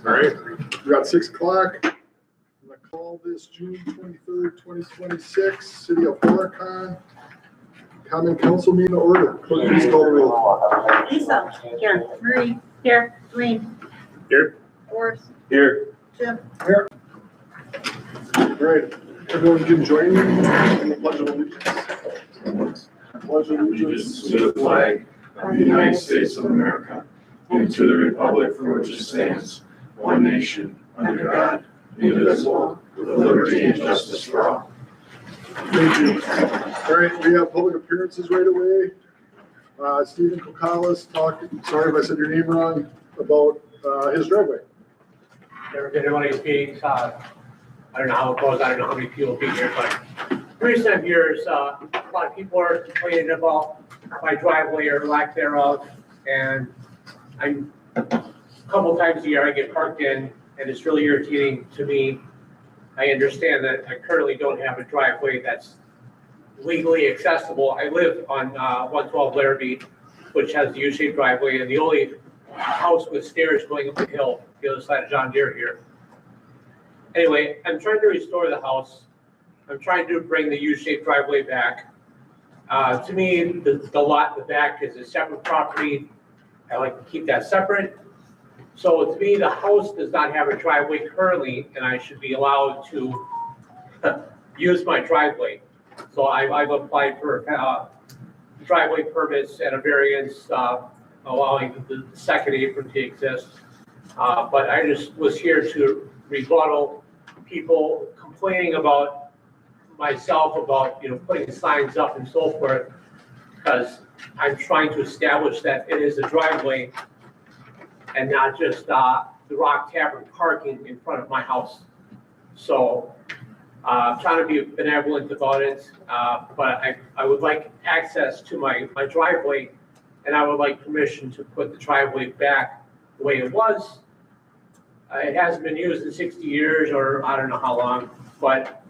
All right, we got 6 o'clock. I'm gonna call this June 23rd, 2026, City of Horicon Common Council meeting to order. Clerk, please call the roll. Lisa. Here. Marie. Here. Dwayne. Here. Horace. Here. Jim. Here. All right, everyone can join me in the Pledge of Allegiance. Pledge of Allegiance to the flag of the United States of America and to the republic for which it stands, one nation, under God, indivisible, with liberty and justice for all. Thank you. All right, we have public appearances right away. Stephen Kokalis talking, sorry if I said your name wrong, about his driveway. Never been to one of these meetings. I don't know how it goes. I don't know how many people will be here, but in recent years, a lot of people are complaining about my driveway or lack thereof. And a couple times a year I get parked in, and it's really irritating to me. I understand that I currently don't have a driveway that's legally accessible. I live on 112 Larrabee, which has the U-shaped driveway, and the only house with stairs going up the hill, the other side of John Deere here. Anyway, I'm trying to restore the house. I'm trying to bring the U-shaped driveway back. To me, the lot in the back is a separate property. I like to keep that separate. So to me, the house does not have a driveway currently, and I should be allowed to use my driveway. So I've applied for driveway permits and a variance allowing the second apron to exist. But I just was here to rebuttal people complaining about myself about, putting signs up and so forth, because I'm trying to establish that it is a driveway and not just the Rock Tavern parking in front of my house. So I'm trying to be benevolent about it, but I would like access to my driveway, and I would like permission to put the driveway back the way it was. It hasn't been used in 60 years or I don't know how long, but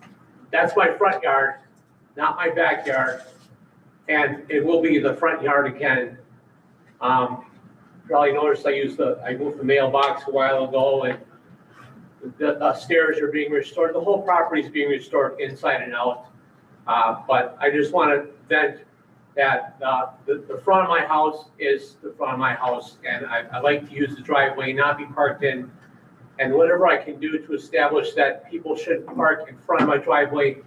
that's my front yard, not my backyard, and it will be the front yard again. Probably noticed I moved the mailbox a while ago, and the stairs are being restored. The whole property is being restored inside and out. But I just want to vent that the front of my house is the front of my house, and I like to use the driveway, not be parked in. And whatever I can do to establish that people should park in front of my driveway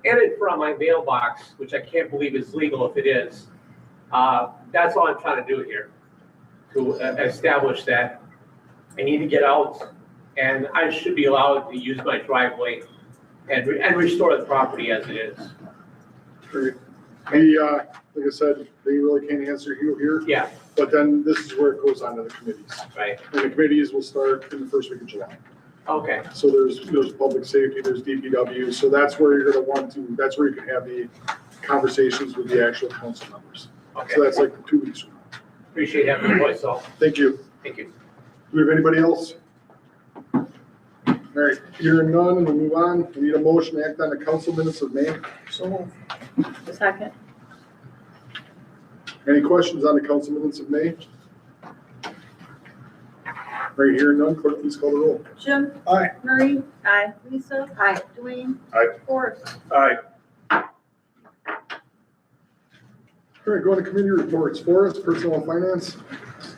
and in front of my mailbox, which I can't believe is legal if it is. That's all I'm trying to do here, to establish that I need to get out and I should be allowed to use my driveway and restore the property as it is. Great. Like I said, they really can't answer you here. Yeah. But then this is where it goes on to the committees. Right. And the committees will start in the first week of July. Okay. So there's public safety, there's DPW. So that's where you're going to want to, that's where you can have the conversations with the actual council members. Okay. So that's like 2 weeks from now. Appreciate having your voice, so Thank you. thank you. Do we have anybody else? All right, hearing none, we'll move on. We need a motion to act on the council minutes of May. So moved. Second. Any questions on the council minutes of May? Right, hearing none, clerk, please call the roll. Jim. Aye. Marie. Aye. Lisa. Aye. Dwayne. Aye. Horace. Aye. All right, going to committee reports. Forest, Personnel and Finance.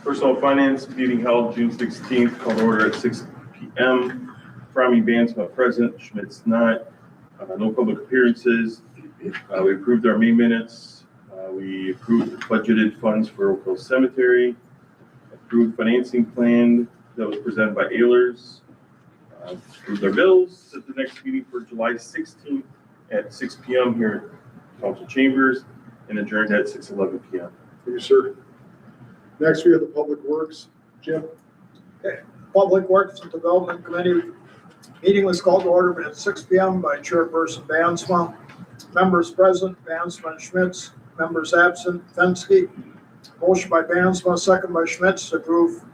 Personal Finance meeting held June 16th, called to order at 6 p.m. Frommy Bansma present, Schmidt's not. No public appearances. We approved our May minutes. We approved budgeted funds for Oak Cemetery. Approved financing plan that was presented by Ehlers. Approved our bills at the next meeting for July 16th at 6 p.m. here at Council Chambers, and adjourned at 6:11 p.m. Thank you, sir. Next, we have the Public Works. Jim? Okay. Public Works and Development Committee meeting was called to order at 6 p.m. by Chairperson Bansma. Members present, Bansma and Schmitz. Members absent, Fensky. Motion by Bansma, second by Schmitz, to approve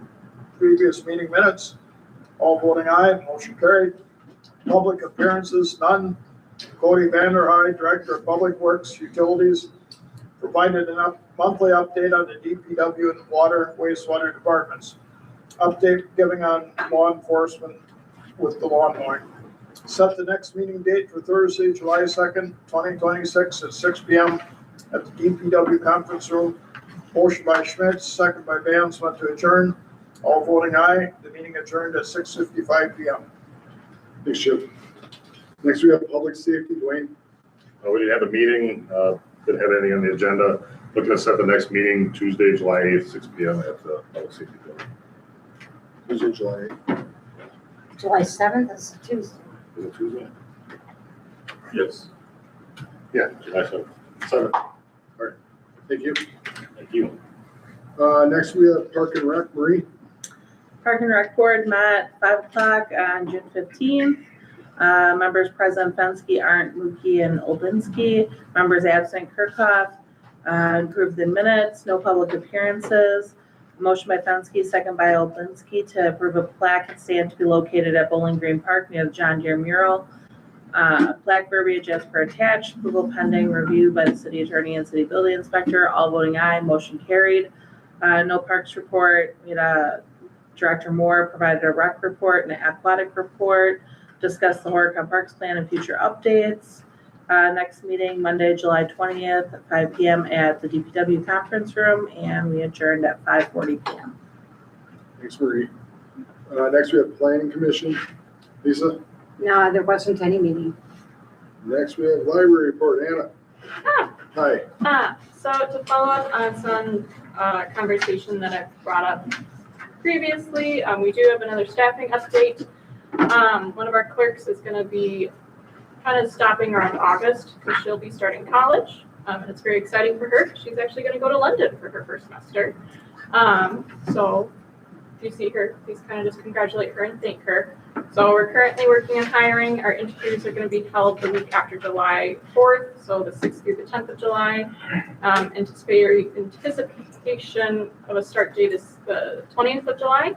previous meeting minutes. All voting aye, motion carried. Public appearances, none. Cody Vanderhyde, Director of Public Works Utilities, provided a monthly update on the DPW and water wastewater departments. update giving on law enforcement with the lawn mowing. Set the next meeting date for Thursday, July 2nd, 2026 at 6 PM at the DPW conference room. Motion by Schmitz, second by Bansma to adjourn. All voting aye. The meeting adjourned at 6:55 PM. Thanks, Chip. Next, we have public safety. Dwayne? We didn't have a meeting, didn't have anything on the agenda. Looking to set the next meeting Tuesday, July 8th, 6 PM at the public safety building. Tuesday, July 8th. July 7th is Tuesday. Is it Tuesday? Yes. Yeah, July 7th. 7th. All right. Thank you. Thank you. Next, we have Park and Rec. Marie? Park and Rec Board met 5 o'clock on June 15th. Members present Fensky, Arndt, Muki, and Olbinski. Members absent Kirkhoff. Approved the minutes, no public appearances. Motion by Fensky, second by Olbinski to approve a plaque and stand to be located at Bowling Green Park near the John Deere mural. Plaque verbiage as per attached, approval pending review by the city attorney and city building inspector. All voting aye, motion carried. No parks report. We had Director Moore provided a rec report and an athletic report. Discussed the Horicon Parks plan and future updates. Next meeting, Monday, July 20th at 5 PM at the DPW conference room, and we adjourned at 5:40 PM. Thanks, Marie. Next, we have Planning Commission. Lisa? No, there wasn't any meeting. Next, we have Library Report. Anna? Hi. So to follow up on some conversation that I've brought up previously, we do have another staffing update. One of our clerks is going to be kind of stopping around August because she'll be starting college. And it's very exciting for her. She's actually going to go to London for her first semester. So if you see her, please kind of just congratulate her and thank her. So we're currently working on hiring. Our interviews are going to be held the week after July 4th, so the 6th through the 10th of July. Anticipation of a start date is the 20th of July.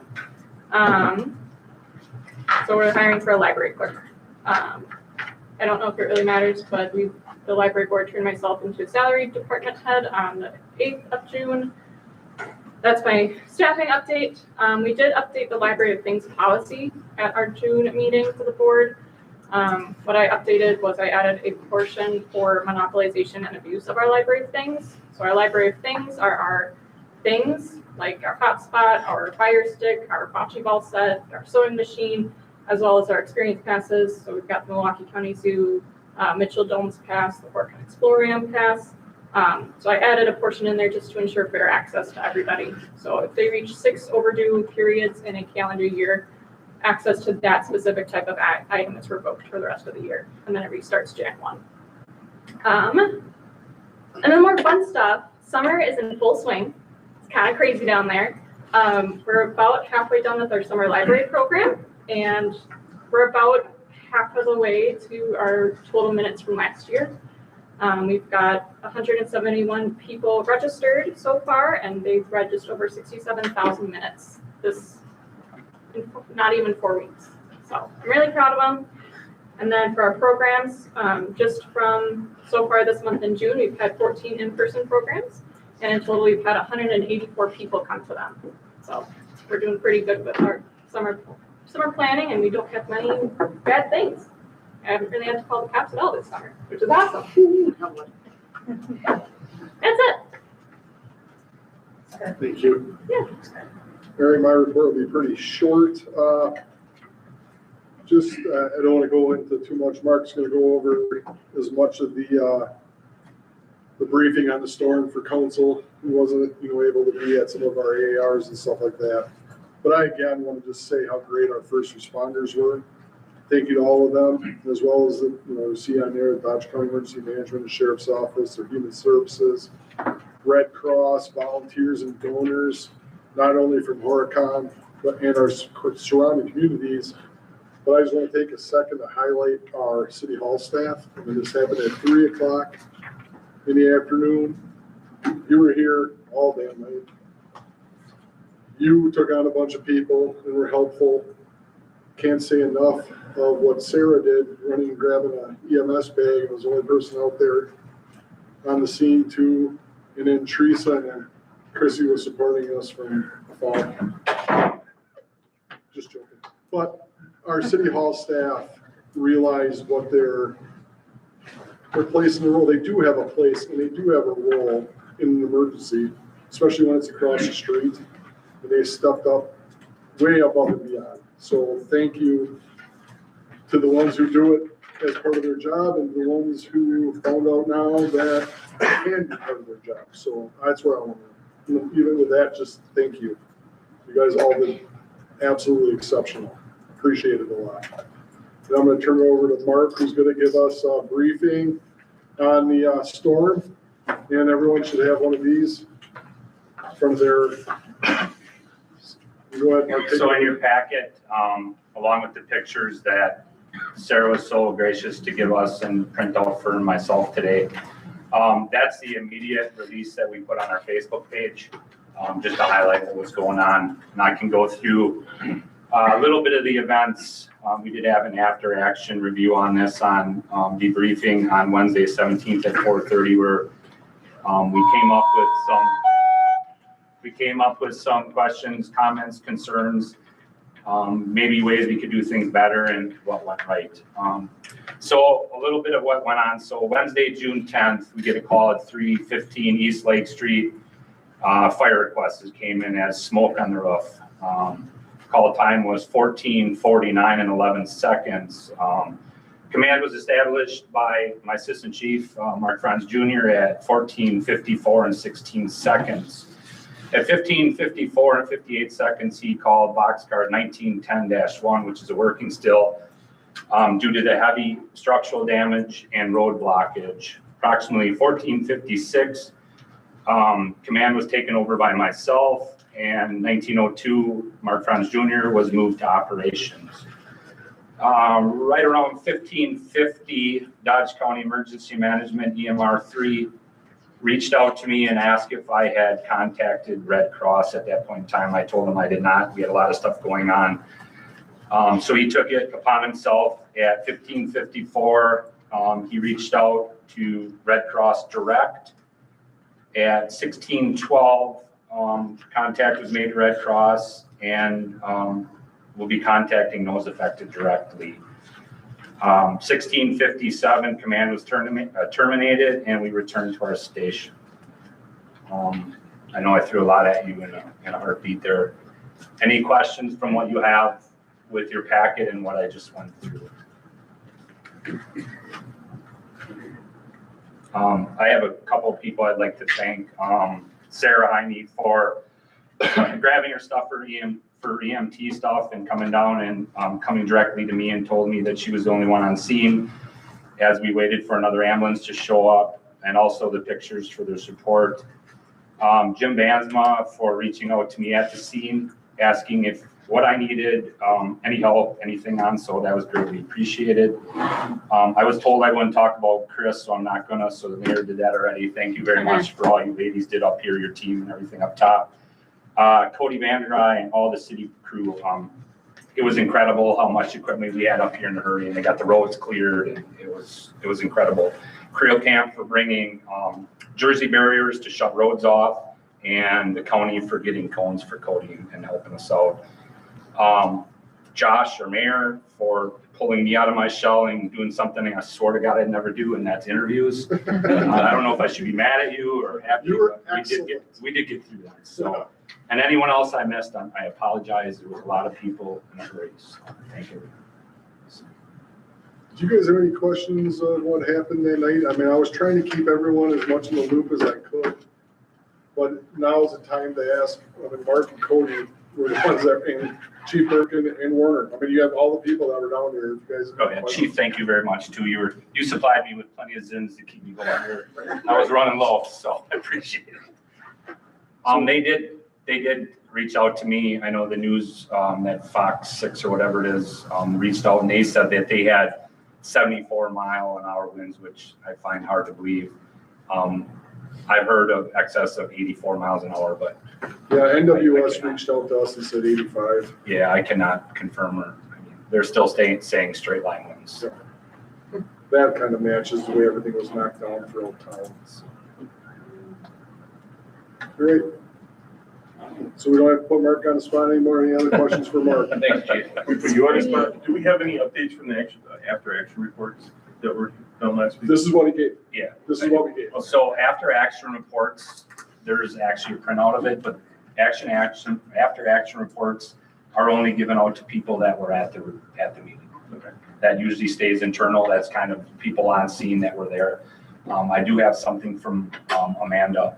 So we're hiring for a library clerk. I don't know if it really matters, but the library board turned myself into a salary department head on the 8th of June. That's my staffing update. We did update the Library of Things policy at our June meeting for the board. What I updated was I added a portion for monopolization and abuse of our Library of Things. So our Library of Things are our things, like our hotspot, our fire stick, our bocce ball set, our sewing machine, as well as our experience passes. So we've got the Milwaukee County Zoo, Mitchell Domes Pass, the Horicon Explorium Pass. So I added a portion in there just to ensure fair access to everybody. So if they reach 6 overdue periods in a calendar year, access to that specific type of item is revoked for the rest of the year. And then it restarts Jan 1. And then more fun stuff. Summer is in full swing. It's kind of crazy down there. We're about halfway done with our summer library program, and we're about half of the way to our total minutes from last year. We've got 171 people registered so far, and they've read just over 67,000 minutes in not even 4 weeks. So I'm really proud of them. And then for our programs, just from so far this month in June, we've had 14 in-person programs, and in total we've had 184 people come to them. So we're doing pretty good with our summer planning, and we don't have many bad things. I haven't really had to call the cops at all this summer, which is awesome. That's it. Thank you. Yeah. Mary, my report will be pretty short. I don't want to go into too much. Mark's going to go over as much of the briefing on the storm for council. He wasn't, able to be at some of our AARs and stuff like that. But I, again, want to just say how great our first responders were. Thank you to all of them, as well as, see on there, Dodge County Emergency Management, the Sheriff's Office, their Human Services, Red Cross, volunteers and donors, not only from Horicon, but in our surrounding communities. But I just want to take a second to highlight our City Hall staff. This happened at 3 o'clock in the afternoon. You were here all damn night. You took on a bunch of people and were helpful. Can't say enough of what Sarah did, running and grabbing an EMS bag. I was the only person out there on the scene too. And then Teresa and Chrissy was supporting us from afar. just joking. But our city hall staff realize what their place in the role. They do have a place and they do have a role in an emergency, especially when it's across the street. And they stepped up way above and beyond. So thank you to the ones who do it as part of their job and the ones who found out now that it can be part of their job. So that's where I want to, even with that, just thank you. You guys all did absolutely exceptional. Appreciate it a lot. And I'm going to turn it over to Mark, who's going to give us a briefing on the storm. And everyone should have one of these from their. Go ahead, Mark. So in your packet, along with the pictures that Sarah was so gracious to give us and print out for myself today, that's the immediate release that we put on our Facebook page, just to highlight what was going on. And I can go through a little bit of the events. We did have an after action review on this on debriefing on Wednesday, 17th at 4:30, where we came up with some questions, comments, concerns, maybe ways we could do things better and what went right. So a little bit of what went on. So Wednesday, June 10th, we get a call at 315 East Lake Street. Fire requests came in as smoke on the roof. Call time was 14:49 and 11 seconds. Command was established by my assistant chief, Mark Franz Jr. at 14:54 and 16 seconds. At 15:54 and 58 seconds, he called boxcar 1910-1, which is a working still, due to the heavy structural damage and road blockage. Approximately 14:56, command was taken over by myself, and 1902, Mark Franz Jr. was moved to operations. Right around 15:50, Dodge County Emergency Management, EMR 3, reached out to me and asked if I had contacted Red Cross at that point in time. I told him I did not. We had a lot of stuff going on. So he took it upon himself at 15:54. He reached out to Red Cross Direct. At 16:12, contact was made to Red Cross, and we'll be contacting those affected directly. 16:57, command was terminated, and we returned to our station. I know I threw a lot at you in a heartbeat there. Any questions from what you have with your packet and what I just went through? I have a couple of people I'd like to thank. Sarah Heine for grabbing her stuff for EMT stuff and coming down and coming directly to me and told me that she was the only one on scene as we waited for another ambulance to show up, and also the pictures for their support. Jim Bansma for reaching out to me at the scene, asking if what I needed, any help, anything on, so that was greatly appreciated. I was told I wouldn't talk about Chris, so I'm not gonna, so the mayor did that already. Thank you very much for all you ladies did up here, your team and everything up top. Cody Vandery and all the city crew. It was incredible how much equipment we had up here in a hurry, and they got the roads cleared, and it was incredible. Creel Camp for bringing Jersey barriers to shut roads off, and the county for getting cones for Cody and helping us out. Josh, our mayor, for pulling me out of my shell and doing something I swear to God I'd never do, and that's interviews. I don't know if I should be mad at you or happy. You were we did get through that. So, and anyone else I missed, I apologize. There was a lot of people in a hurry. So thank you. Do you guys have any questions on what happened that night? I mean, I was trying to keep everyone as much in the loop as I could, but now is the time to ask. I mean, Mark and Cody were the ones that, and Chief Birkin and Warner. I mean, you have all the people that were down there. You guys. Oh yeah, Chief, thank you very much too. You supplied me with plenty of Zins to keep me going here. I was running low, so I appreciate it. They did reach out to me. I know the news that Fox 6 or whatever it is reached out, and they said that they had 74-mile-an-hour winds, which I find hard to believe. I've heard of excess of 84 miles an hour, but yeah, NWS reached out to us and said 85. Yeah, I cannot confirm or. I mean, they're still saying straight line winds. Yeah. That kind of matches the way everything was knocked down throughout town. So. Great. So we don't have to put Mark on the spot anymore. Any other questions for Mark? Thanks, Chief. We put you on the spot. Do we have any updates from the after action reports that were done last week? This is what he gave. Yeah. This is what we gave. So after action reports, there's actually a printout of it, but after action reports are only given out to people that were at the meeting. Okay. That usually stays internal. That's kind of people on scene that were there. I do have something from Amanda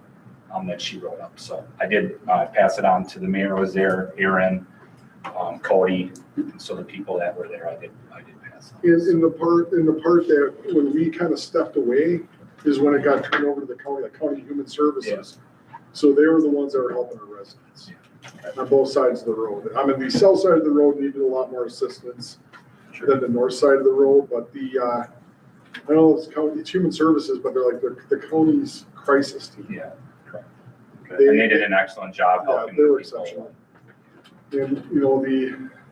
that she wrote up. So I did pass it on to the mayor was there, Aaron, Cody. So the people that were there, I did pass on. In the part that when we kind of stepped away is when it got turned over to the county human services. So they were the ones that were helping our residents on both sides of the road. I mean, the south side of the road needed a lot more assistance than the north side of the road, but I know it's human services, but they're like the county's crisis team. Yeah, correct. And they did an excellent job Yeah, helping. they were people. exceptional. And, you know,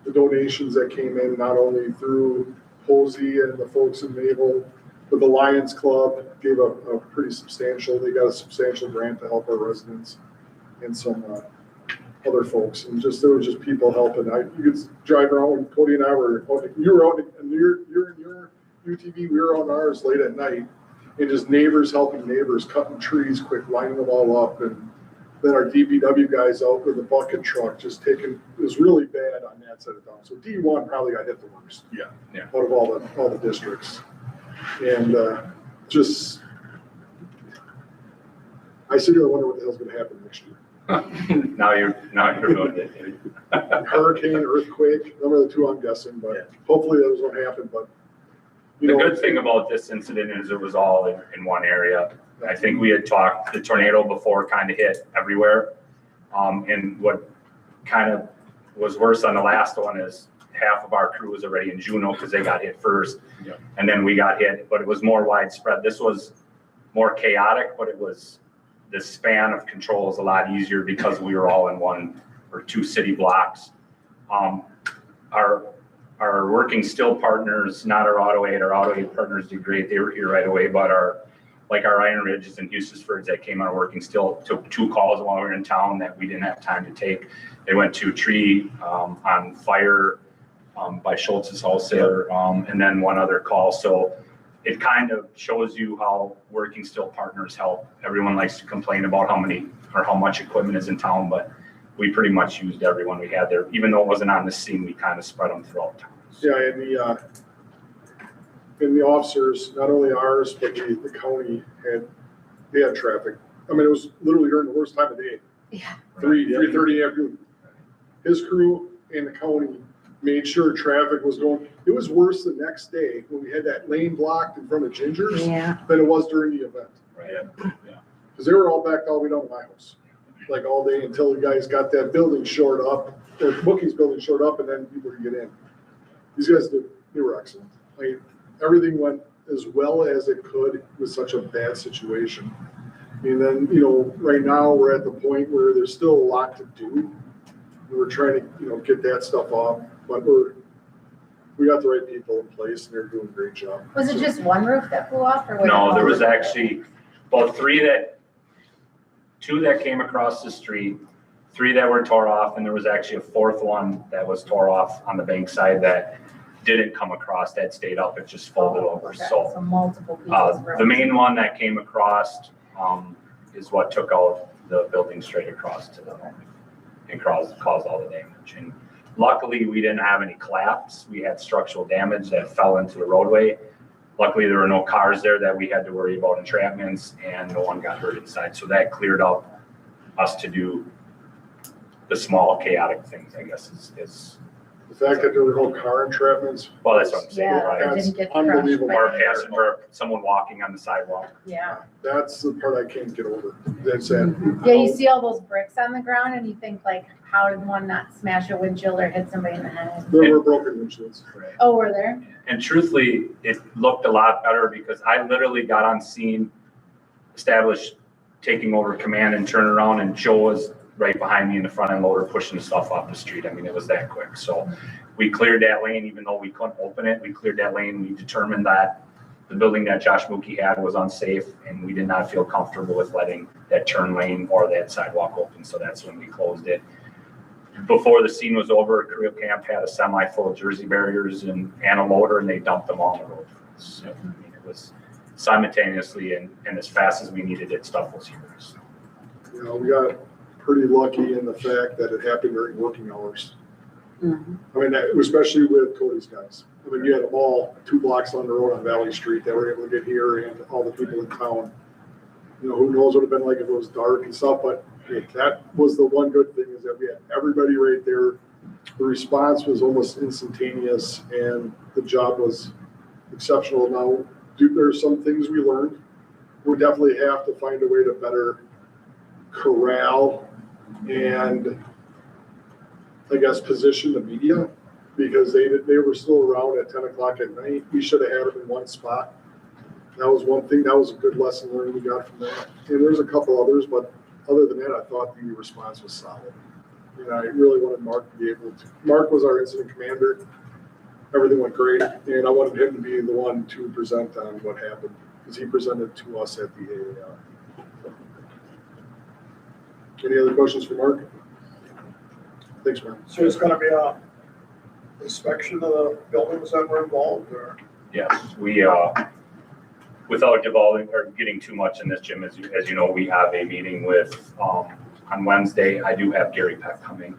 the donations that came in, not only through Posey and the folks in Naval, but the Lions Club gave a pretty substantial, they got a substantial grant to help our residents and some other folks. And there were just people helping. You could drive around when Cody and I were, you were out in your UTV, we were on ours late at night, and just neighbors helping neighbors, cutting trees quick, lining them all up. And then our DPW guys out with the bucket truck just taking, it was really bad on that side of town. So D1 probably got hit the worst. Yeah. Out of all the districts. And I sit here and wonder what the hell's gonna happen next year. Now you're doing it. Hurricane, earthquake, them are the two I'm guessing, but hopefully those won't happen, but. The good thing about this incident is it was all in one area. I think we had talked, the tornado before kind of hit everywhere. And what kind of was worse on the last one is half of our crew was already in Juneau because they got hit first. Yeah. And then we got hit, but it was more widespread. This was more chaotic, but the span of control is a lot easier because we were all in one or two city blocks. Our working still partners, not our auto aid partners did great. They were here right away, but our Iron Ridges and Houstonfords that came on working still took 2 calls while we were in town that we didn't have time to take. They went to a tree on fire by Schultz's house there, and then one other call. So it kind of shows you how working still partners help. Everyone likes to complain about how much equipment is in town, but we pretty much used everyone we had there. Even though it wasn't on the scene, we kind of spread them throughout town. Yeah, and the officers, not only ours, but the county they had traffic. I mean, it was literally during the worst time of day. Yeah. 3:30 afternoon. His crew and the county made sure traffic was going. It was worse the next day when we had that lane blocked in front of Ginger's than it was during the event. Right. Yeah. Because they were all backed all the way down to my house, like all day until the guys got that building shored up, the Bookie's building shored up, and then people could get in. These guys they were excellent. I mean, everything went as well as it could with such a bad situation. And then, right now we're at the point where there's still a lot to do. We're trying to, get that stuff off, but we got the right people in place and they're doing a great job. Was it just one roof that blew off or? No, there was actually about 2 that came across the street, 3 that were tore off, and there was actually a 4th one that was tore off on the bank side that didn't come across, that stayed up, it just folded over. Okay. So multiple pieces. the main one that came across is what took out the building straight across to the home and caused all the damage. And luckily, we didn't have any collapse. We had structural damage that fell into the roadway. Luckily, there were no cars there that we had to worry about entrapments, and no one got hurt inside. So that cleared up us to do the small chaotic things, I guess, is The fact that there were no car entrapments. well, that's what I'm saying, Yeah, right? it didn't get Unbelievable. crushed. Or a passenger, someone walking on the sidewalk. Yeah. That's the part I can't get over. That's it. Yeah, you see all those bricks on the ground and you think like, how did one not smash a windshield or hit somebody in the head? There were broken windshields. Oh, were there? And truthfully, it looked a lot better because I literally got on scene, established taking over command and turn around, and Joe was right behind me in the front end loader pushing the stuff off the street. I mean, it was that quick. So we cleared that lane, even though we couldn't open it. We cleared that lane. We determined that the building that Josh Mookie had was unsafe, and we did not feel comfortable with letting that turn lane or that sidewalk open, so that's when we closed it. Before the scene was over, Creel Camp had a semi full of Jersey barriers and a loader, and they dumped them all on the road for us. So, I mean, it was simultaneely and as fast as we needed it, stuff was here. So. You know, we got pretty lucky in the fact that it happened during working hours. I mean, especially with Cody's guys. I mean, you had them all 2 blocks on the road on Valley Street that were able to get here, and all the people in town. You know, who knows what it would have been like if it was dark and stuff, but hey, that was the one good thing, is that we had everybody right there. The response was almost instantaneous, and the job was exceptional. Now, there's some things we learned. We definitely have to find a way to better corral and, I guess, position the media, because they were still around at 10 o'clock at night. We should have had them in one spot. That was one thing. That was a good lesson learned we got from that. And there's a couple others, but other than that, I thought the response was solid. And I really wanted Mark to be able to. Mark was our incident commander. Everything went great, and I wanted him to be the one to present on what happened, because he presented to us at the AAR. Any other questions for Mark? Thanks, Mark. So it's gonna be a inspection of the buildings that were involved, or? Yes, we, without devolving or getting too much in this, Jim, as you know, we have a meeting with, on Wednesday. I do have Gary Peck coming,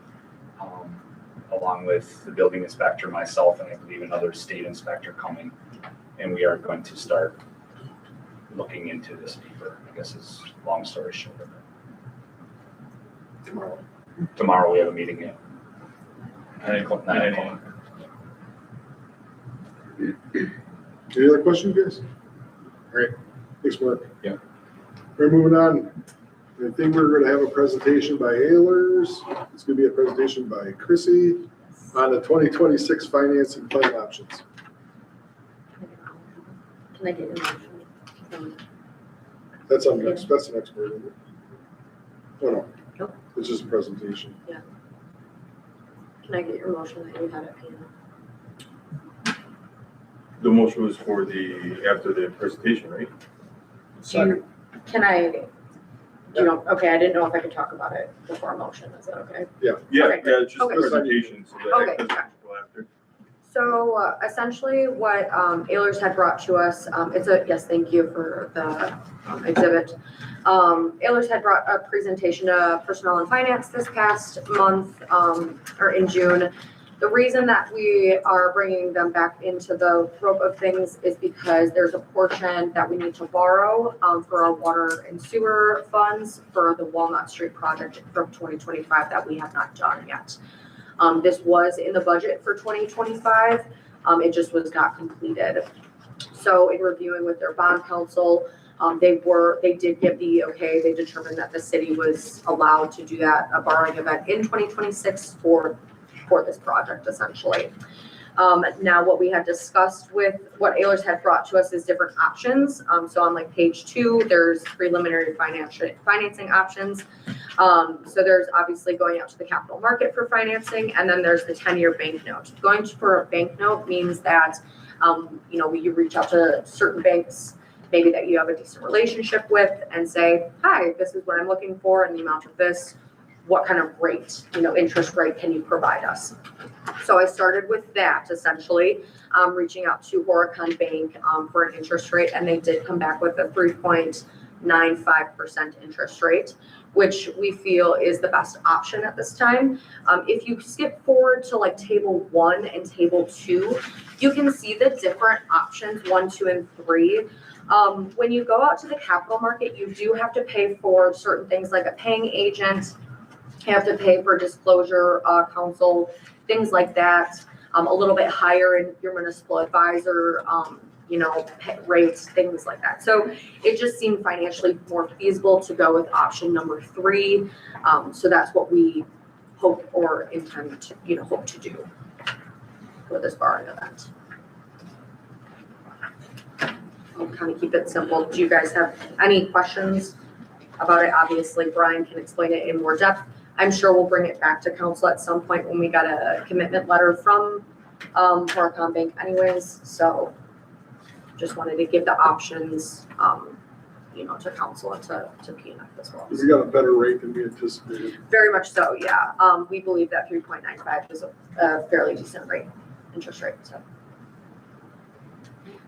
along with the building inspector, myself, and I believe another state inspector coming. And we are going to start looking into this deeper, I guess is long story short of it. Tomorrow we have a meeting at 9 o'clock. Any other questions, guys? All right, thanks, Mark. Yeah. We're moving on. I think we're going to have a presentation by Ehlers. It's going to be a presentation by Chrissy on the 2026 financing plan options. Can I get your motion? That's the next part, isn't it? Oh, no. Nope. It's just a presentation. Can I get your motion that you had at hand? The motion was for after the presentation, right? Second. Can I, okay, I didn't know if I could talk about it before a motion, is that okay? Yeah, Okay. it's just Okay. presentation, so that Okay. doesn't go after. So essentially what Ehlers had brought to us, yes, thank you for the exhibit. Ehlers had brought a presentation to Personnel and Finance this past month, or in June. The reason that we are bringing them back into the rope of things is because there's a portion that we need to borrow for our water and sewer funds for the Walnut Street project from 2025 that we have not done yet. This was in the budget for 2025. It just was not completed. So in reviewing with their bond counsel, they did give the okay. They determined that the city was allowed to do that, a borrowing event in 2026 for this project, essentially. Now, what we had discussed with what Ehlers had brought to us is different options. So on like page 2, there's preliminary financing options. So there's obviously going out to the capital market for financing, and then there's the 10-year bank note. Going for a bank note means that, you reach out to certain banks, maybe that you have a decent relationship with, and say, hi, this is what I'm looking for in the amount of this. What kind of rate, interest rate can you provide us? So I started with that, essentially, reaching out to Horicon Bank for an interest rate, and they did come back with a 3.95% interest rate, which we feel is the best option at this time. If you skip forward to like table 1 and table 2, you can see the different options, 1, 2, and 3. When you go out to the capital market, you do have to pay for certain things like a paying agent. You have to pay for disclosure counsel, things like that, a little bit higher in your municipal advisor, rates, things like that. So it just seemed financially more feasible to go with option number 3. So that's what we hope or intend to, hope to do for this borrowing event. I'll kind of keep it simple. Do you guys have any questions about it? Obviously, Brian can explain it in more depth. I'm sure we'll bring it back to council at some point when we got a commitment letter from Horicon Bank anyways, so just wanted to give the options, to council and to PNF as well. We got a better rate than we anticipated. Very much so, yeah. We believe that 3.95 is a fairly decent rate, interest rate, so.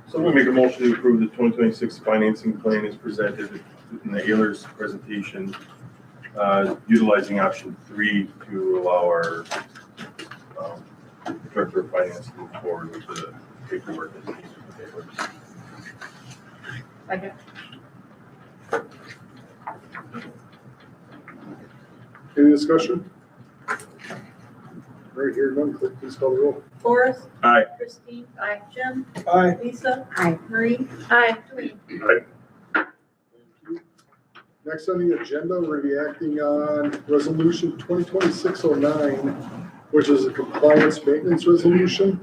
So I'm gonna make a motion to approve the 2026 financing plan as presented in the Ayler's presentation, utilizing option 3 to allow our director of finance to move forward with the paperwork. Second. Any discussion? Right here, none, clerk, please call the roll. Forrest. Aye. Christine. Aye. Jim. Aye. Lisa. Aye. Marie. Aye. Dwayne. Thank you. Next on the agenda, we're gonna be acting on resolution 2026-09, which is a compliance maintenance resolution.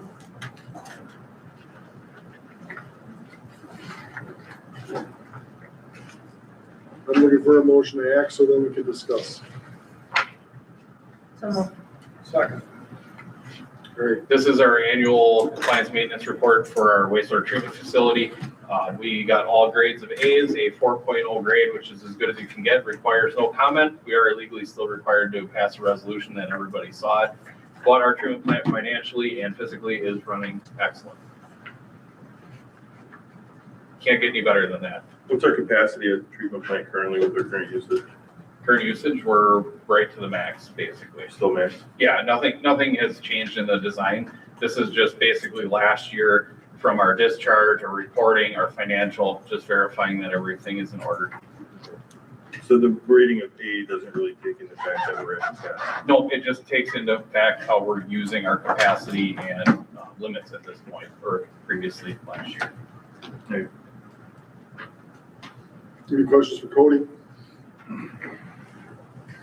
I'm looking for a motion to act, so then we can discuss. So moved. Second. Great. This is our annual compliance maintenance report for our wastewater treatment facility. We got all grades of A's, a 4.0 grade, which is as good as you can get, requires no comment. We are legally still required to pass a resolution that everybody saw it. But our treatment plant financially and physically is running excellent. Can't get any better than that. What's our capacity at the treatment plant currently with our current usage? Current usage, we're right to the max, basically. Still max? Yeah, nothing has changed in the design. This is just basically last year from our discharge, our reporting, our financial, just verifying that everything is in order. So the rating of A doesn't really take into fact that we're at capacity? No, it just takes into fact how we're using our capacity and limits at this point, or previously last year. Okay. Any questions for Cody?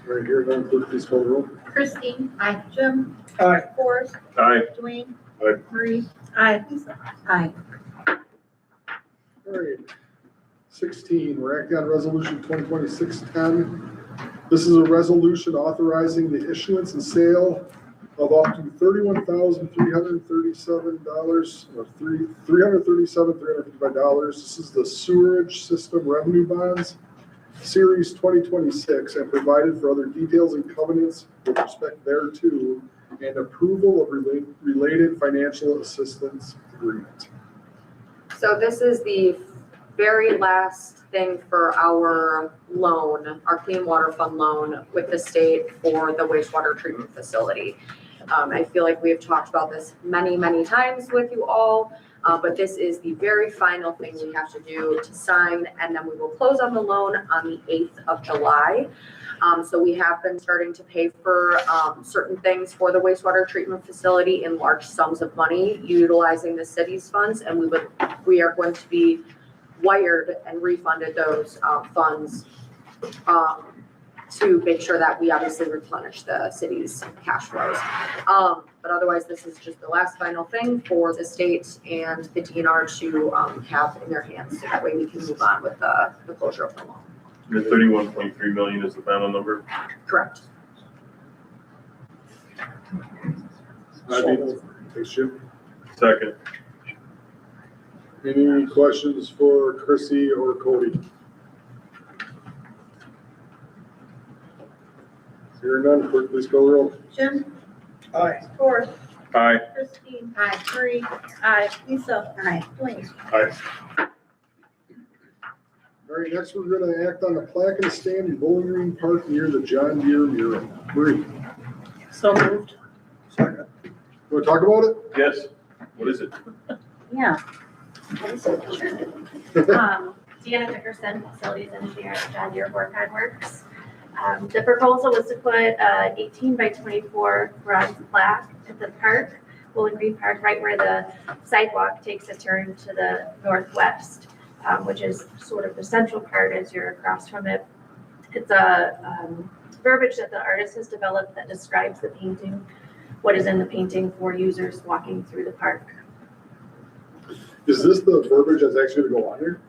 Right here, none, clerk, please call the roll. Christine. Aye. Jim. Aye. Forrest. Aye. Dwayne. Aye. Marie. Aye. Lisa. Aye. All right. 16, we're acting on resolution 2026-10. This is a resolution authorizing the issuance and sale of up to $31,337 or $337,355. This is the sewerage system revenue bonds, series 2026, and provided for other details and covenants with respect thereto, and approval of related financial assistance agreement. So this is the very last thing for our loan, our Clean Water Fund loan with the state for the wastewater treatment facility. I feel like we have talked about this many, many times with you all, but this is the very final thing we have to do to sign, and then we will close on the loan on the 8th of July. So we have been starting to pay for certain things for the wastewater treatment facility in large sums of money utilizing the city's funds, and we are going to be wired and refunded those funds to make sure that we obviously replenish the city's cash flows. But otherwise, this is just the last final thing for the state and the DNR to have in their hands, so that way we can move on with the closure of the loan. The 31.3 million is the final number? Correct. Thanks, Jim. Second. Any questions for Chrissy or Cody? Hearing none, clerk, please call the roll. Jim. Aye. Forrest. Aye. Christine. Aye. Marie. Aye. Lisa. Aye. Dwayne. Aye. All right, next we're gonna act on the plaque and stand in Bowling Green Park near the John Deere mural. Marie, So moved. Second. you wanna talk about it? Yes. What is it? Yeah. Deanna Dickerson, Facilities Engineer at John Deere Horicon Works. The proposal was to put 18 by 24 bronze plaque at the park, Bowling Green Park, right where the sidewalk takes a turn to the northwest, which is sort of the central part as you're across from it. It's a verbiage that the artist has developed that describes the painting, what is in the painting for users walking through the park. Is this the verbiage that's actually gonna go on here?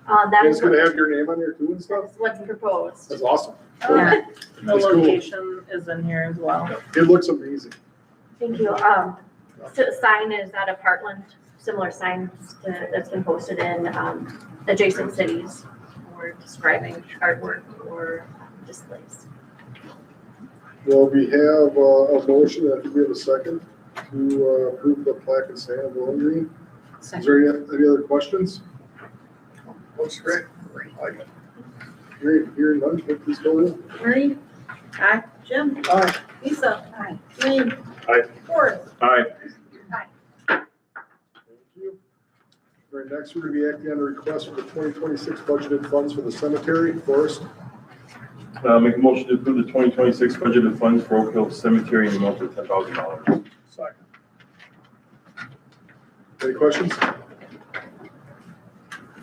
That And is it's gonna have your name on there too and stuff? what's proposed. That's awesome. Yeah. The That's cool. location is in here as well. It looks amazing. Thank you. So the sign is out of Heartland similar signs that's been posted in adjacent cities or describing artwork or displays. Well, we have a motion, I think we have a second, to approve the plaque and stand of Bowling Green. Is there any other questions? Looks great. Like it. Hearing none, please go in. Marie? Aye. Jim? Aye. Lisa? Aye. Wayne? Aye. Forrest? Aye. Thank you. All right, next we're going to be acting on a request for the 2026 budgeted funds for the cemetery. Forrest? Make a motion to approve the 2026 budgeted funds for Oak Hill Cemetery in the amount of $10,000. Second. Any questions?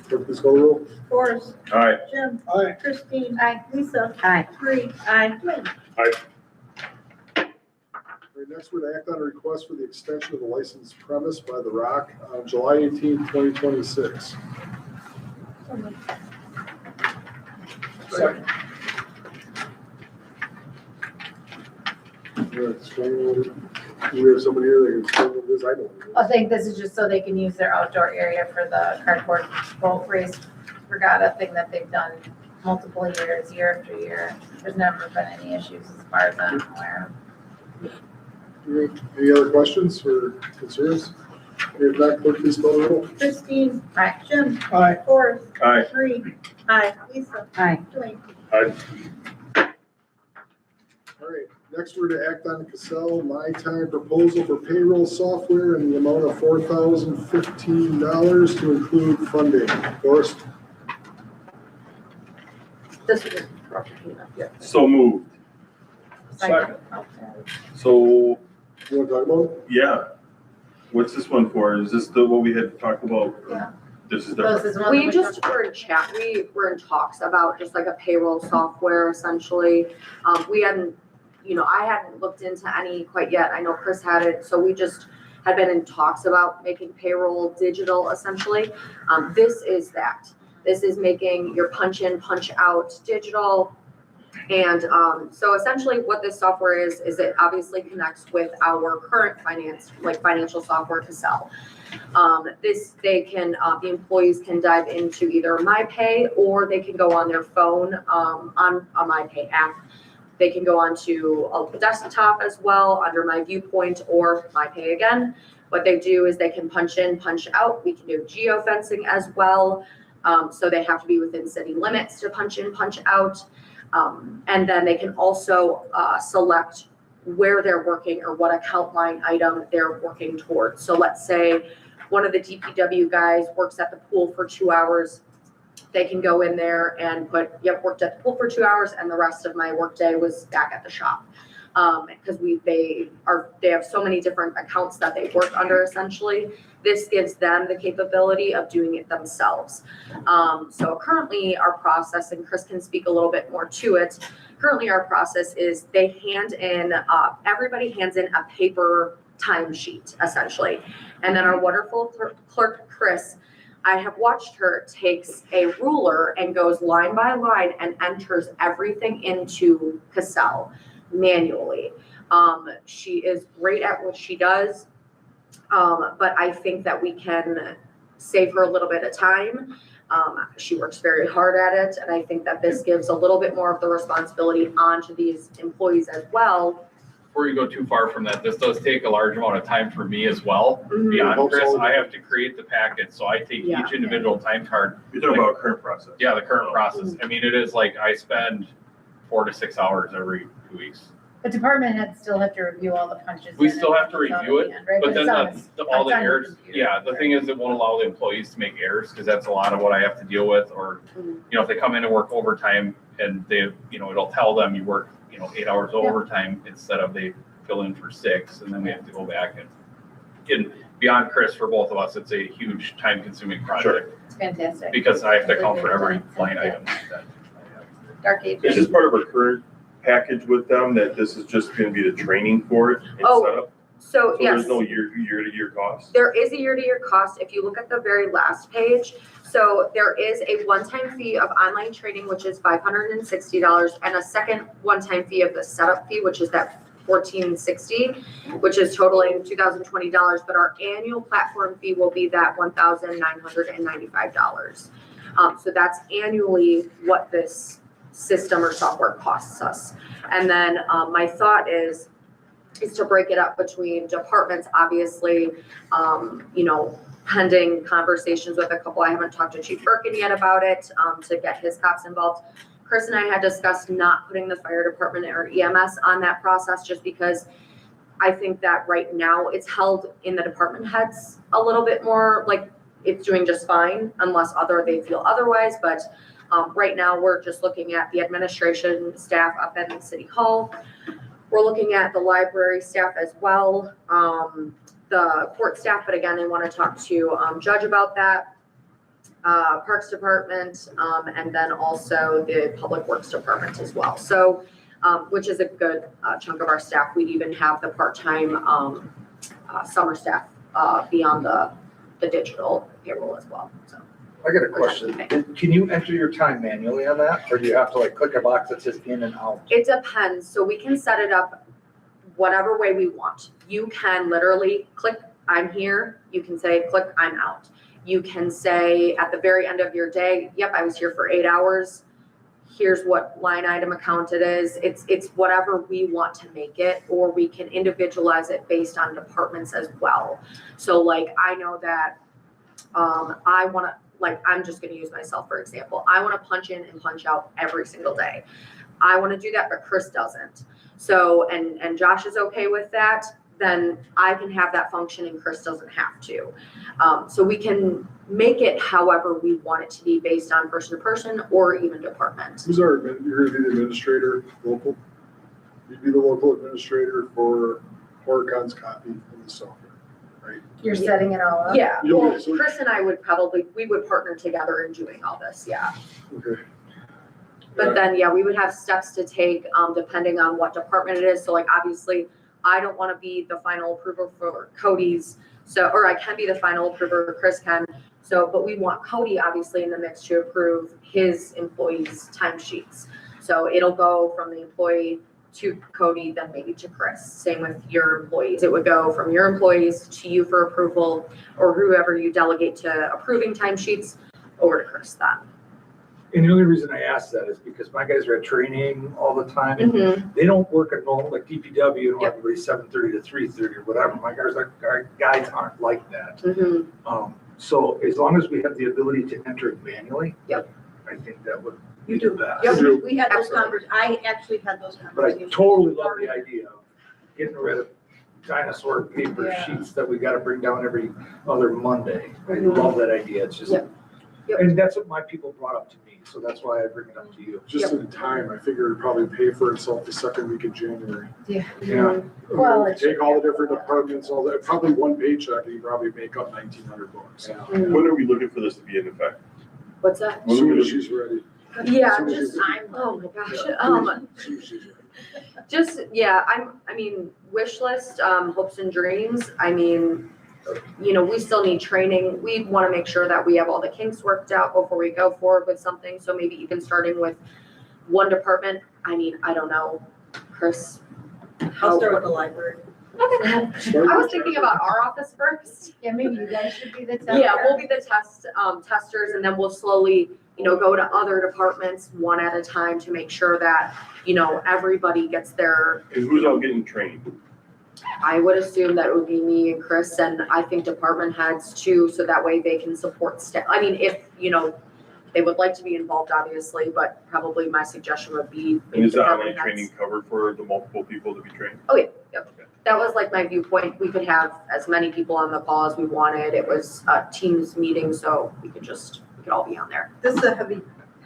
Clerk, please call the roll. Forrest? Aye. Jim? Aye. Christine? Aye. Lisa? Aye. Marie? Aye. Wayne? All right, next we're to act on a request for the extension of the licensed premise by The Rock on July 18, 2026. Second. We have somebody here that can explain what this, I don't know. I think this is just so they can use their outdoor area for the cardboard boat race regatta thing that they've done multiple years, year after year. There's never been any issues as far as I'm aware of. Any other questions or concerns? If not, clerk, please call the roll. Christine? Aye. Jim? Aye. Forrest? Aye. Marie? Aye. Lisa? Aye. Dwayne? All right, next we're to act on the Cassell My Time proposal for payroll software in the amount of $4,015 to include funding. Forrest? This was yeah. So moved. Second. So, You want to talk about it? yeah. What's this one for? Is this the, what we had talked about? Yeah. This is Those different. is one We that just were in chat, we were in talks about just like a payroll software essentially. We hadn't, I hadn't looked into any quite yet. I know Chris had it, so we just had been in talks about making payroll digital essentially. This is that. This is making your punch in, punch out digital. And so essentially what this software is it obviously connects with our current financial software Cassell. The employees can dive into either MyPay or they can go on their phone on a MyPay app. They can go onto a desktop as well under My Viewpoint or MyPay again. What they do is they can punch in, punch out. We can do geofencing as well. So they have to be within city limits to punch in, punch out. And then they can also select where they're working or what account line item they're working towards. So let's say one of the DPW guys works at the pool for 2 hours. They can go in there and put, worked at the pool for 2 hours and the rest of my workday was back at the shop. Because they have so many different accounts that they work under essentially. This gives them the capability of doing it themselves. So currently our process, and Chris can speak a little bit more to it, currently our process is they everybody hands in a paper timesheet essentially. And then our wonderful clerk, Chris, I have watched her takes a ruler and goes line by line and enters everything into Cassell manually. She is great at what she does. But I think that we can save her a little bit of time. She works very hard at it. And I think that this gives a little bit more of the responsibility onto these employees as well. Before you go too far from that, this does take a large amount of time for me as well. Beyond Chris, I have to create the packet. So I take each individual time card. You're talking about current process? Yeah, the current process. I mean, it is like I spend 4 to 6 hours every 2 weeks. The department heads still have to review all the punches. We in still and have to it's on review the it, end, right? but then it's all the it's on your errors, computer. yeah, the thing is it won't allow the employees to make errors because that's a lot of what I have to deal with. Or, if they come in and work overtime and they, it'll tell them you work, 8 hours overtime instead of they fill in for 6 and then we have to go back and beyond Chris, for both of us, it's a huge time consuming project. It's fantastic. Because I have to account for every line item that I have. Dark Age. Is this part of our current package with them, that this is just going to be the training for it and setup? So yes. There's no year-to-year cost? There is a year-to-year cost. If you look at the very last page, so there is a one-time fee of online training, which is $560, and a second one-time fee of the setup fee, which is that $1,460, which is totaling $2,020, but our annual platform fee will be that $1,995. So that's annually what this system or software costs us. And then my thought is to break it up between departments, obviously, pending conversations with a couple. I haven't talked to Chief Birkin yet about it, to get his cops involved. Chris and I had discussed not putting the fire department or EMS on that process, just because I think that right now it's held in the department heads a little bit more, like it's doing just fine unless they feel otherwise. But right now we're just looking at the administration staff up in City Hall. We're looking at the library staff as well, the court staff, but again, I want to talk to Judge about that, Parks Department, and then also the Public Works Department as well. So, which is a good chunk of our staff. We even have the part-time summer staff beyond the digital payroll as well. So. I got a question. Can you enter your time manually on that, or do you have to like click a box that says in and out? It depends. So we can set it up whatever way we want. You can literally click, I'm here. You can say, click, I'm out. You can say at the very end of your day, yep, I was here for 8 hours. Here's what line item account it is. It's whatever we want to make it, or we can individualize it based on departments as well. So like, I know that I want to, like, I'm just going to use myself, for example. I want to punch in and punch out every single day. I want to do that, but Chris doesn't. So, and Josh is okay with that, then I can have that function and Chris doesn't have to. So we can make it however we want it to be based on person to person or even department. You're going to be the administrator, local? You'd be the local administrator for Horicon's copy of the software. Right. You're setting it all up? Yeah, You'll well, be- so- Chris and I we would partner together in doing all this, yeah. Okay. But then, yeah, we would have steps to take, depending on what department it is. So like, obviously, I don't want to be the final approver for Cody's, or I can be the final approver, Chris can. So, but we want Cody obviously in the mix to approve his employees' timesheets. So it'll go from the employee to Cody, then maybe to Chris. Same with your employees. It would go from your employees to you for approval, or whoever you delegate to approving timesheets over to Chris then. And the only reason I ask that is because my guys are at training all the time. Mm-hmm. They don't work at normal, like DPW, and Yep. everybody's 7:30 to 3:30 or whatever. Our guys aren't like that. Mm-hmm. So as long as we have the ability to enter it manually. Yep. I think that would You be do. the best. Yep. We had those Absolutely. conversations, I actually had those But I conversations. totally love the idea of getting rid of dinosaur paper Yeah. sheets that we gotta bring down every other Monday. I love that idea. It's just, Yep. Yep. and that's what my people brought up to me, so that's why I bring it up to you. Just in time, I figure it'd probably pay for itself the second week of January. Yeah. Well, it Take all the different departments, all that, probably one paycheck, and you probably make up $1,900. When are we looking for this to be in effect? What's that? As soon as she's ready. Yeah, Soon as just, she's- oh my gosh. As soon as she's ready. Just, yeah, I mean, wish list, hopes and dreams. I mean, we still need training. We want to make sure that we have all the kinks worked out before we go forward with something. So maybe even starting with one department. I mean, I don't know, Chris. I'll start with the library. Okay. I was thinking about our office first. Yeah, maybe you guys should be the tester. Yeah, we'll be the testers, and then we'll slowly, go to other departments one at a time to make sure that, everybody gets their. And who's all getting trained? I would assume that it would be me and Chris, and I think department heads too, so that way they can support staff. I mean, if, they would like to be involved, obviously, but probably my suggestion would be. And is the department online heads. training covered for the multiple people to be trained? Oh, yeah, yep. That was like my viewpoint. We could have as many people on the call as we wanted. It was a Teams meeting, so we could all be on there. This is a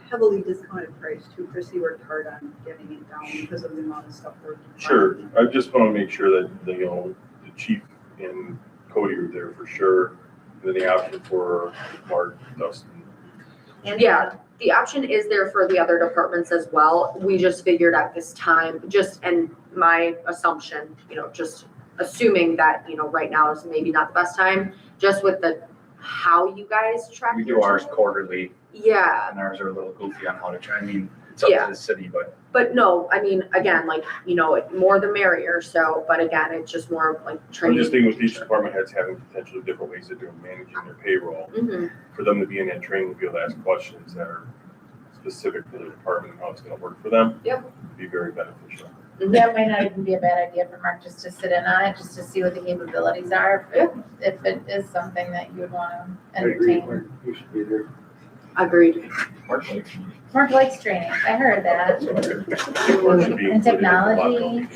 heavily discounted price too. Chrissy worked hard on getting it down because of the amount of stuff we're. Sure, I just want to make sure that, the chief and Cody are there for sure. And then the option for Mark, Dustin. And Yeah, the option is there for the other departments as well. We just figured at this time, and my assumption, just assuming that, right now is maybe not the best time, just with how you guys track We your do ours time. quarterly, Yeah, and ours are a little goofy on how to try. I mean, it's up Yeah. to the city, but But no, I mean, again, like, you know, more the merrier, so, but again, it's just more of like I'm training. just thinking with each department heads having potentially different ways of doing managing their payroll, Mhm. for them to be in that training, to be able to ask questions that are specific to the department and how it's gonna work for them. Yep. Would be very beneficial. That might not even be a bad idea for Mark just to sit in on it, just to see what the capabilities are. If it is something that you would want to entertain. You should be there. Agreed. Mark likes training. I heard that. And technology.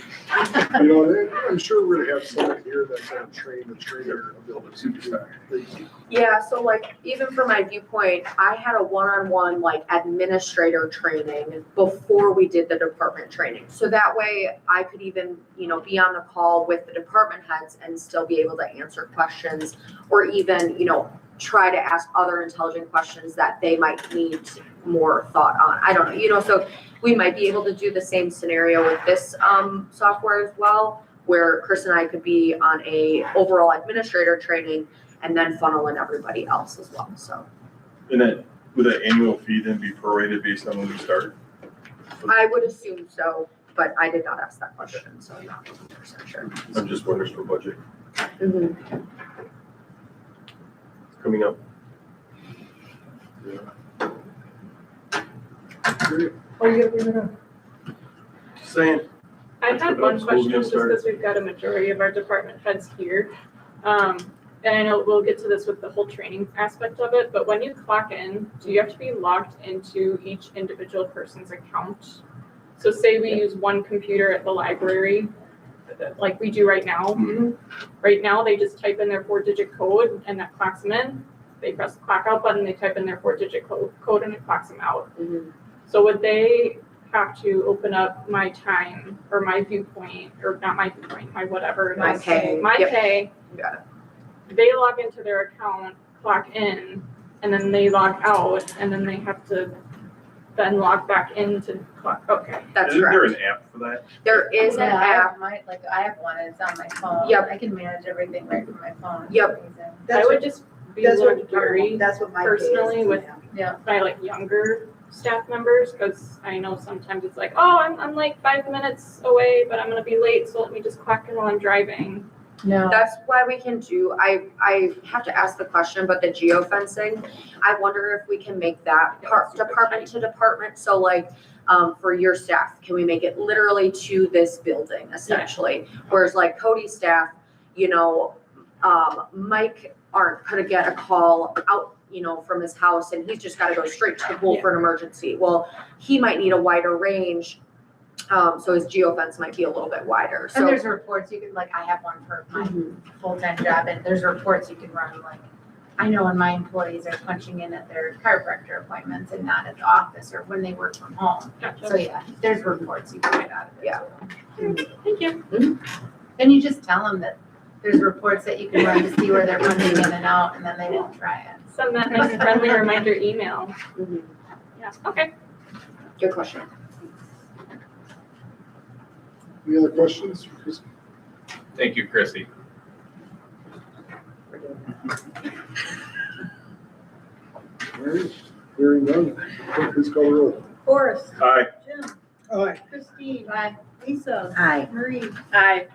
You know, I'm sure we're gonna have someone here that's gonna train the trainer ability. Yeah, so like, even from my viewpoint, I had a one-on-one like administrator training before we did the department training. So that way I could even, you know, be on the call with the department heads and still be able to answer questions, or even, you know, try to ask other intelligent questions that they might need more thought on. I don't know, you know, so we might be able to do the same scenario with this software as well, where Chris and I could be on a overall administrator training and then funnel in everybody else as well, so. And then, would that annual fee then be prorated based on when we start? I would assume so, but I did not ask that question, so I'm not 100% sure. I'm just wondering for budget Mhm. coming up. Oh, you gotta bring it up. Just saying. I had one School's question, getting just started. because we've got a majority of our department heads here. And I know we'll get to this with the whole training aspect of it, but when you clock in, do you have to be logged into each individual person's account? So say we use one computer at the library, like we do right now. Right now, they just type in their 4-digit code and that clocks them in. They press the clock out button, they type in their 4-digit code and it clocks them out. So would they have to open up my time or my viewpoint, or not my viewpoint, my whatever it My is. pay. My Yep. pay. Got it. They log into their account, clock in, and then they log out, and then they have to then log back in to clock, okay. That's Isn't there correct. an app for that? There is an Yeah, I app. have I have one, it's on my phone. Yep. I can manage everything right from my phone. It's Yep. amazing. I That's would what, just be a that's little what, wary that's what my. personally pay is. with my like younger staff members, because I know sometimes it's like, oh, I'm like 5 minutes away, but I'm gonna be late, so let me just clock in while I'm driving. No. That's why we can do, I have to ask the question, but the geofencing, I wonder if we can make that department to department. So like, for your staff, can we make it literally to this building essentially? Whereas like Cody's staff, you know, Mike could get a call out, you know, from his house and he's just gotta go straight to the pool for an emergency. Well, he might need a wider range. So his geofence might be a little bit wider, so. And there's reports you can, like, I have one for my full-time job, and there's reports you can run, like, I know when my employees are punching in at their chiropractor appointments and not at the office, or when they work from home. So, yeah, there's reports you can get out of it. Yeah. Thank you. Then you just tell them that there's reports that you can run to see where they're punching in and out, and then they won't try it. Send that nice friendly reminder email. Mhm. Yeah, okay. Good question. Any other questions? Chris? Thank you, Chrissy. All right, hearing none, clerk, please call the roll. Horace. Aye. Jim. Aye. Christine. Bye. Lisa. Aye. Marie. Aye.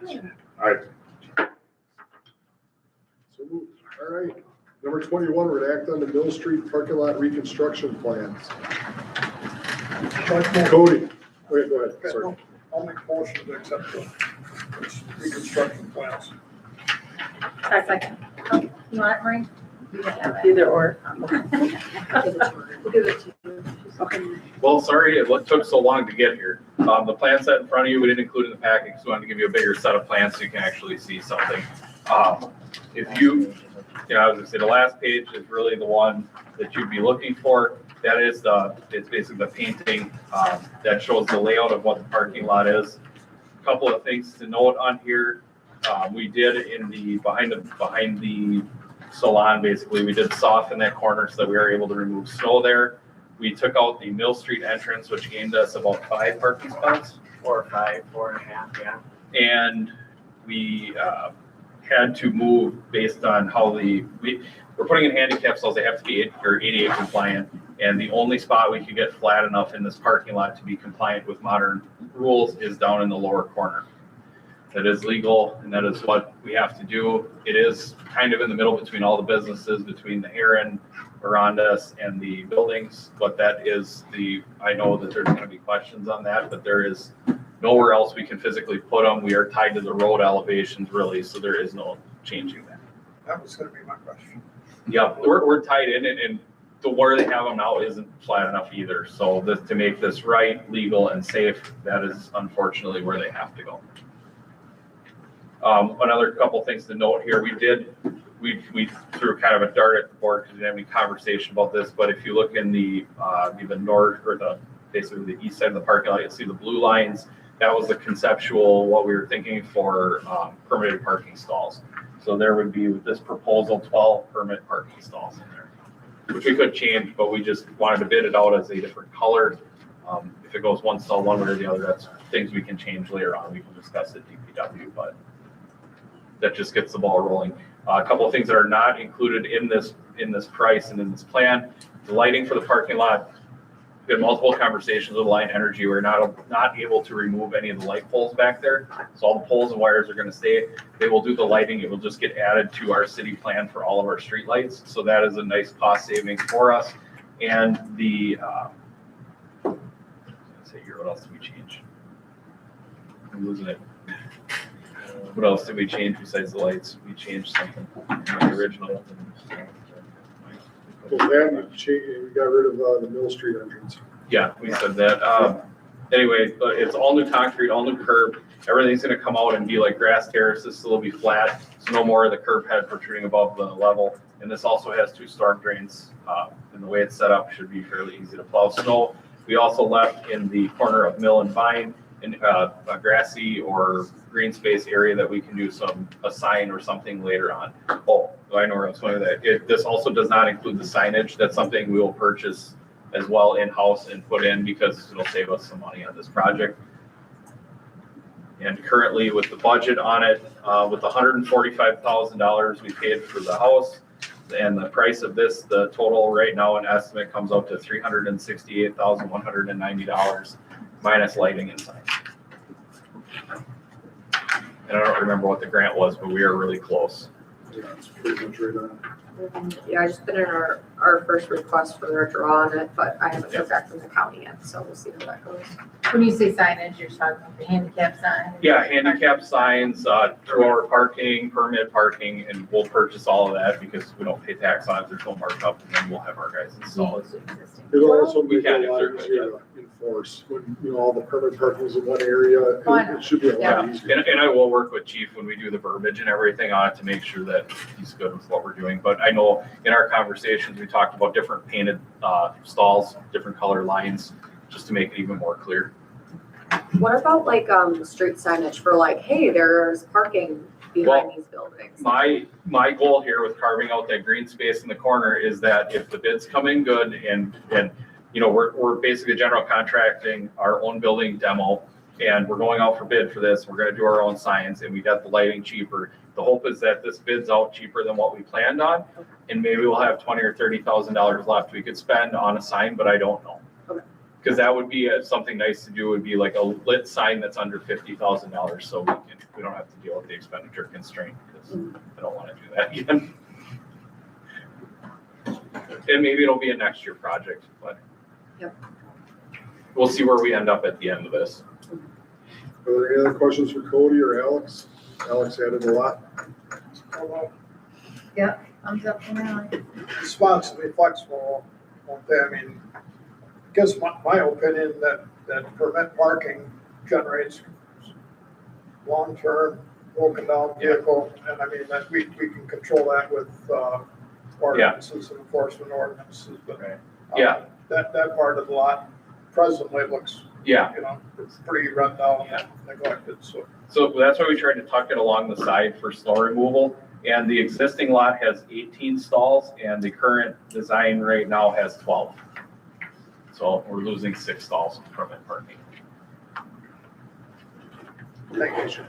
So moved. All right. Number 21, we're to act on the Mill Street parking lot reconstruction plans. Cody. Wait, go ahead, sorry. I'll make a motion to accept the reconstruction plans. Second. You want it, Marie? You can have it. Either or. We'll give it to you. Okay. Well, sorry it took so long to get here. The plan set in front of you, we didn't include in the package, because we wanted to give you a bigger set of plans so you can actually see something. If you know, I was gonna say, the last page is really the one that you'd be looking for. That is it's basically the painting, that shows the layout of what the parking lot is. Couple of things to note on here. We did in the, behind the salon, basically, we did soften that corner so that we were able to remove snow there. We took out the Mill Street entrance, which gained us about 5 parking spots. 4 or 5, 4.5, yeah. And we had to move based on how we're putting in handicap stalls, they have to be ADA compliant. And the only spot we could get flat enough in this parking lot to be compliant with modern rules is down in the lower corner. That is legal, and that is what we have to do. It is kind of in the middle between all the businesses, between the Heron, around us, and the buildings, but that is I know that there's gonna be questions on that, but there is nowhere else we can physically put them. We are tied to the road elevations really, so there is no changing that. That was gonna be my question. Yeah, we're tied in, and the where they have them now isn't flat enough either. So to make this right, legal, and safe, that is unfortunately where they have to go. Another couple things to note here, we threw kind of a dart at the board because we didn't have any conversation about this, but if you look in the north, or basically the east side of the parking lot, you'll see the blue lines. That was the conceptual, what we were thinking for permitted parking stalls. So there would be, with this proposal, 12 permit parking stalls in there, which we could change, but we just wanted to bid it out as a different color. If it goes one stall one way or the other, that's things we can change later on. We can discuss at DPW, but that just gets the ball rolling. A couple of things that are not included in this price and in this plan: the lighting for the parking lot. We had multiple conversations with Lion Energy. We're not able to remove any of the light poles back there. So all the poles and wires are going to stay. They will do the lighting. It will just get added to our city plan for all of our street lights. So that is a nice cost savings for us. And let's see here, what else did we change? I'm losing it. What else did we change besides the lights? We changed something from the original. Well, that, we got rid of the Mill Street entrance. Yeah, we said that. Anyway, it's all new concrete, all new curb. Everything's gonna come out and be like grass terraces, so it'll be flat. So no more of the curb head protruding above the level. And this also has 2 storm drains. And the way it's set up should be fairly easy to plow snow. We also left in the corner of Mill and Vine in a grassy or green space area that we can do a sign or something later on. Oh, I know where I was going with that. This also does not include the signage. That's something we will purchase as well in-house and put in because it'll save us some money on this project. And currently with the budget on it, with $145,000 we paid for the house, and the price of this, the total right now, an estimate comes out to $368,190 minus lighting and signs. And I don't remember what the grant was, but we are really close. Yeah, it's pretty much right on. Yeah, I just put in our first request for their draw on it, but I haven't heard back from the county yet, so we'll see how that goes. When you say signage, you're talking about the handicap sign? Yeah, handicap signs, 2-hour parking, permit parking, and we'll purchase all of that because we don't pay tax on it. There's no markup, and then we'll have our guys install it. It'll also We make it can a if lot they're good, easier to enforce when, all the permit parking's in one area. It should be a Yeah, lot easier. and I will work with Chief when we do the verbiage and everything on it to make sure that he's good with what we're doing. But I know in our conversations, we talked about different painted stalls, different color lines, just to make it even more clear. What about like street signage for like, hey, there's parking behind these buildings? My goal here with carving out that green space in the corner is that if the bids come in good and we're basically general contracting our own building demo, and we're going out for bid for this, we're gonna do our own signs, and we got the lighting cheaper. The hope is that this bid's out cheaper than what we planned on, and maybe we'll have $20,000 or $30,000 left we could spend on a sign, but I don't know. Because that would be something nice to do, would be like a lit sign that's under $50,000, so we don't have to deal with the expenditure constraint, because I don't want to do that again. And maybe it'll be a next year project, but we'll see where we end up at the end of this. Are there any other questions for Cody or Alex? Alex added a lot. Yep, thumbs up from Alex. Spots to be flexible, won't they? I mean, I guess my opinion that permit parking generates long-term broken down vehicle, and I mean, that we can control that with ordinances and enforcement ordinances, but that part of the lot presently looks it's pretty run down and neglected, so that's why we tried to tuck it along the side for snow removal. And the existing lot has 18 stalls, and the current design right now has 12. So we're losing 6 stalls from it parking. thank you.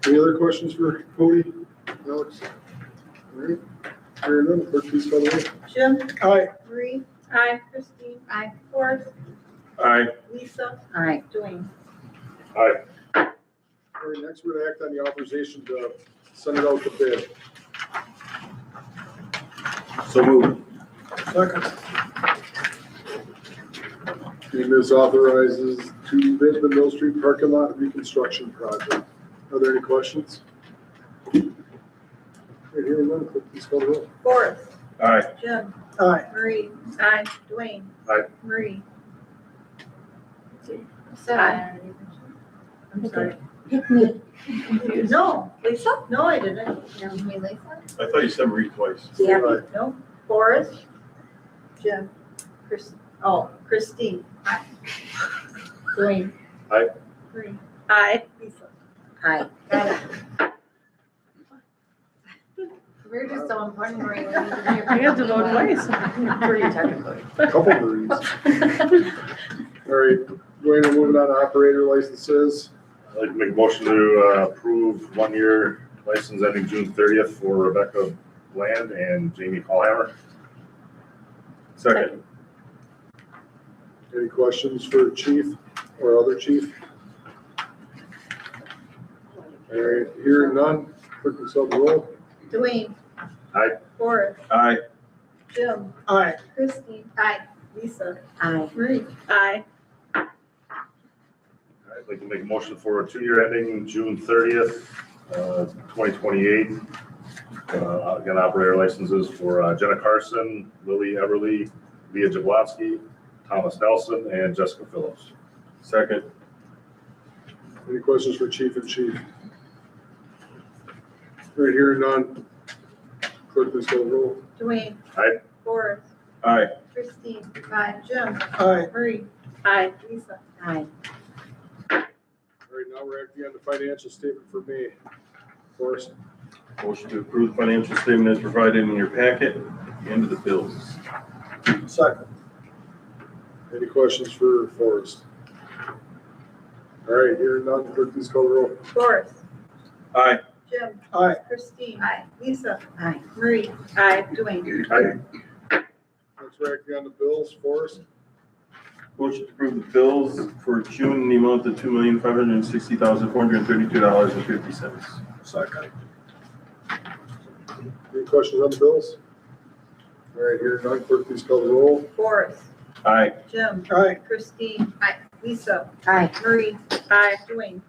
Any other questions for Cody, Alex? All right. Hearing none, clerk please call the roll. Jim, Aye. Marie, Aye. Christine, Aye. Forrest, Aye. Lisa, Aye. Dwayne. All right, next we're gonna act on the authorization to send it out to bid. So moved. Second. This authorizes to bid the Mill Street parking lot reconstruction project. Are there any questions? Hearing none, clerk please call the roll. Forrest, Aye. Jim, Aye. Marie, Aye. Dwayne. Aye. Marie. Aye. I'm sorry. Pick me. No, Lisa? No, I didn't. Me, Lisa? I thought you said Marie twice. Aye. No. Forrest, Jim, Christine. Aye. Dwayne. Aye. Marie, Aye. Lisa. Aye. We're just so important, Marie. I have to vote twice. Pretty technically. Couple Maries. All right, Dwayne, we're moving on to operator licenses. I'd like to make a motion to approve 1-year license ending June 30th for Rebecca Bland and Jamie Callhammer. Second. Any questions for chief or other chief? All right, hearing none, clerk please call the roll. Dwayne. Aye. Forrest, Aye. Jim, Aye. Christine. Aye. Lisa. Aye. Marie. Aye. I'd like to make a motion for a 2-year ending June 30th, 2028. Again, operator licenses for Jenna Carson, Lily Everly, Leah Jablonski, Thomas Nelson, and Jessica Phillips. Second. Any questions for chief and chief? All right, hearing none, clerk please call the roll. Dwayne. Aye. Forrest, Aye. Christine. Aye. Jim. Aye. Marie. Aye. Lisa. Aye. All right, now we're acting on the financial statement for May. Forrest, Motion to approve the financial statement as provided in your packet and the bills. Second. any questions for Forrest? All right, hearing none, clerk please call the roll. Forrest, Aye. Jim. Aye. Christine. Aye. Lisa. Aye. Marie. Aye. Dwayne. Aye. Next we're acting on the bills. Forrest, Motion to approve the bills for June in the amount of $2,560,432.50. Second. any questions on the bills? All right, hearing none, clerk please call the roll. Forrest, Aye. Jim. Aye. Christine. Aye. Lisa. Aye. Marie. Aye. Dwayne.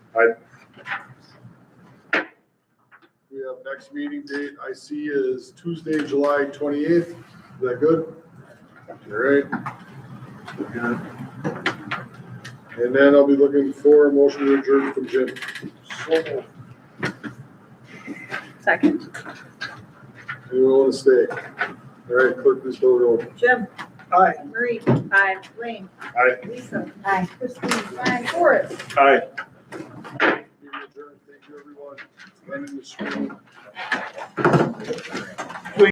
We have next meeting date I see is Tuesday, July 28th. Is that good? All right. And then I'll be looking for a motion to adjourn from Jim. So moved. Second. Anyone want to stay? All right, clerk, please call the roll. Jim. Aye. Marie. Aye. Dwayne. Aye. Lisa. Aye. Christine. Aye. Forrest. Aye. Meeting adjourned. Thank you, everyone. Running the screen.